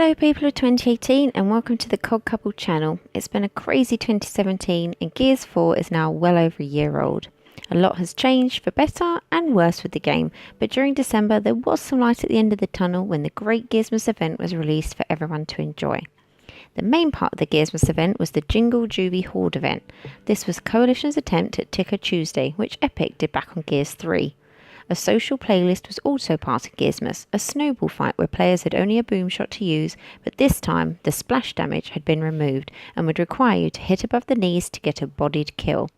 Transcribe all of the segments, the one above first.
Hello people of 2018 and welcome to the CogCouple channel. It's been a crazy 2017 and Gears 4 is now well over a year old. A lot has changed for better and worse with the game, but during December there was some light at the end of the tunnel when the great Gearsmas event was released for everyone to enjoy. The main part of the Gearsmas event was the Jingle Juvies Horde event. This was Coalition's attempt at Ticker Tuesday, which Epic did back on Gears 3. A social playlist was also part of Gearsmas, a snowball fight where players had only a boom shot to use, but this time the splash damage had been removed and would require you to hit above the knees to get a bodied kill.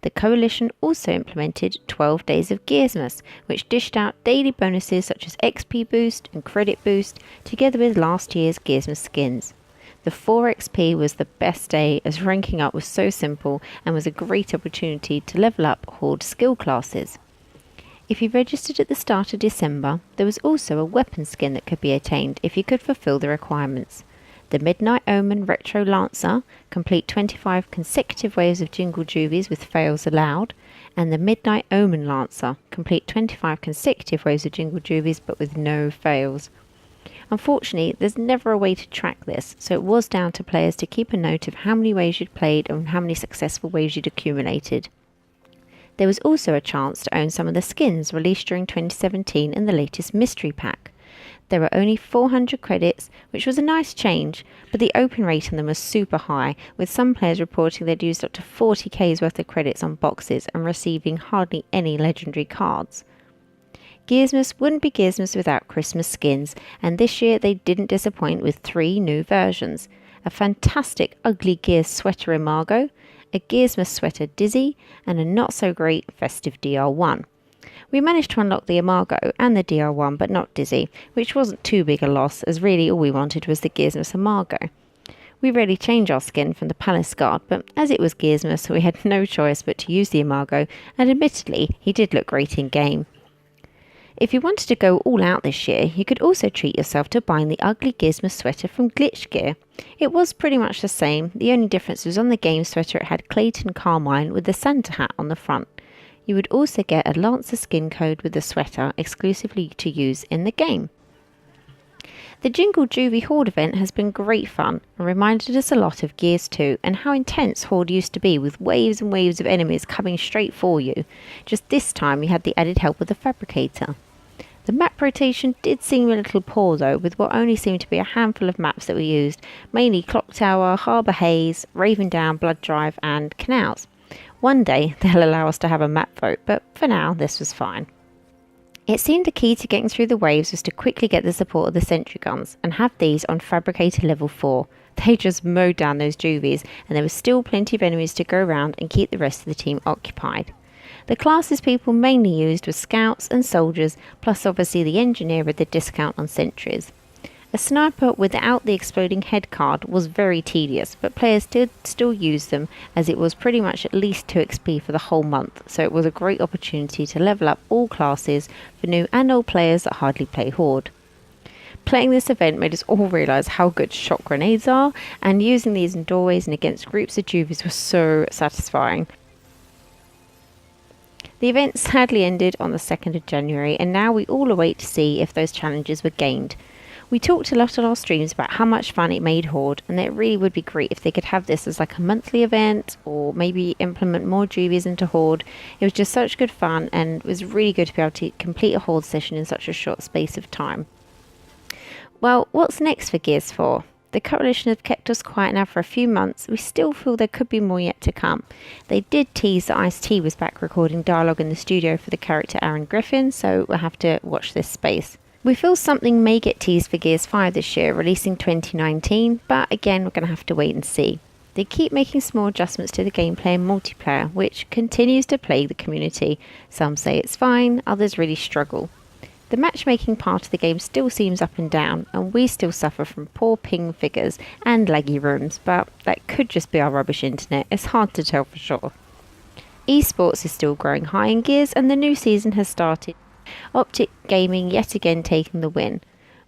The Coalition also implemented 12 Days of Gearsmas, which dished out daily bonuses such as XP boost and credit boost, together with last year's Gearsmas skins. The 4 XP was the best day as ranking up was so simple and was a great opportunity to level up Horde skill classes. If you registered at the start of December, there was also a weapon skin that could be attained if you could fulfill the requirements. The Midnight Omen Retro Lancer, complete 25 consecutive waves of Jingle Juvies with fails allowed, and the Midnight Omen Lancer, complete 25 consecutive waves of Jingle Juvies but with no fails. Unfortunately, there's never a way to track this, so it was down to players to keep a note of how many waves you'd played and how many successful waves you'd accumulated. There was also a chance to own some of the skins released during 2017 in the latest mystery pack. There were only 400 credits, which was a nice change, but the open rate on them was super high, with some players reporting they'd used up to 40k's worth of credits on boxes and receiving hardly any legendary cards. Gearsmas wouldn't be Gearsmas without Christmas skins, and this year they didn't disappoint with 3 new versions. A fantastic ugly Gears sweater Imago, a Gearsmas sweater Dizzy, and a not-so-great festive DR1. We managed to unlock the Imago and the DR1 but not Dizzy, which wasn't too big a loss as really all we wanted was the Gearsmas Imago. We rarely change our skin from the Palace Guard, but as it was Gearsmas we had no choice but to use the Imago, and admittedly he did look great in game. If you wanted to go all out this year, you could also treat yourself to buying the ugly Gearsmas sweater from Glitch Gear. It was pretty much the same, the only difference was on the game sweater it had Clayton Carmine with the Santa hat on the front. You would also get a Lancer skin code with the sweater exclusively to use in the game. The Jingle Juvies Horde event has been great fun and reminded us a lot of Gears 2 and how intense Horde used to be with waves and waves of enemies coming straight for you. Just this time you had the added help of the Fabricator. The map rotation did seem a little poor though, with what only seemed to be a handful of maps that were used, mainly Clock Tower, Harbour Haze, Raven Down, Blood Drive and Canals. One day they'll allow us to have a map vote, but for now this was fine. It seemed the key to getting through the waves was to quickly get the support of the sentry guns and have these on Fabricator level 4. They just mowed down those Juvies and there was still plenty of enemies to go around and keep the rest of the team occupied. The classes people mainly used were scouts and soldiers, plus obviously the engineer with the discount on sentries. A sniper without the exploding head card was very tedious, but players did still use them as it was pretty much at least 2 XP for the whole month, so it was a great opportunity to level up all classes for new and old players that hardly play Horde. Playing this event made us all realise how good shock grenades are, and using these in doorways and against groups of Juvies was so satisfying. The event sadly ended on the 2nd of January and now we all await to see if those challenges were gained. We talked a lot on our streams about how much fun it made Horde and that it really would be great if they could have this as like a monthly event or maybe implement more Juvies into Horde. It was just such good fun and it was really good to be able to complete a Horde session in such a short space of time. Well, what's next for Gears 4? The Coalition have kept us quiet now for a few months. We still feel there could be more yet to come. They did tease that Ice-T was back recording dialogue in the studio for the character Aaron Griffin, so we'll have to watch this space. We feel something may get teased for Gears 5 this year, releasing 2019, but again we're going to have to wait and see. They keep making small adjustments to the gameplay and multiplayer, which continues to plague the community. Some say it's fine, others really struggle. The matchmaking part of the game still seems up and down, and we still suffer from poor ping figures and laggy rooms, but that could just be our rubbish internet, it's hard to tell for sure. Esports is still growing high in Gears and the new season has started. Optic Gaming yet again taking the win.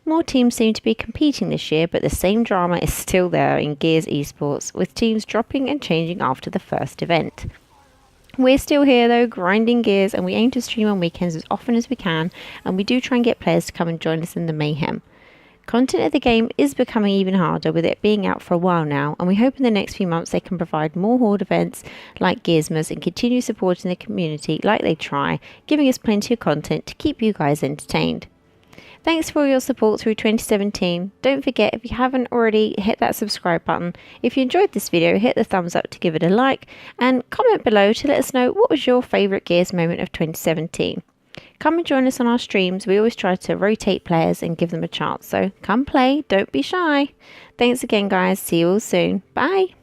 More teams seem to be competing this year, but the same drama is still there in Gears Esports, with teams dropping and changing after the first event. We're still here though, grinding Gears, and we aim to stream on weekends as often as we can, and we do try and get players to come and join us in the mayhem. Content of the game is becoming even harder with it being out for a while now, and we hope in the next few months they can provide more Horde events like Gearsmas and continue supporting the community like they try, giving us plenty of content to keep you guys entertained. Thanks for all your support through 2017. Don't forget, if you haven't already, hit that subscribe button. If you enjoyed this video, hit the thumbs up to give it a like, and comment below to let us know what was your favourite Gears moment of 2017. Come and join us on our streams. We always try to rotate players and give them a chance. So come play, don't be shy. Thanks again, guys. See you all soon. Bye.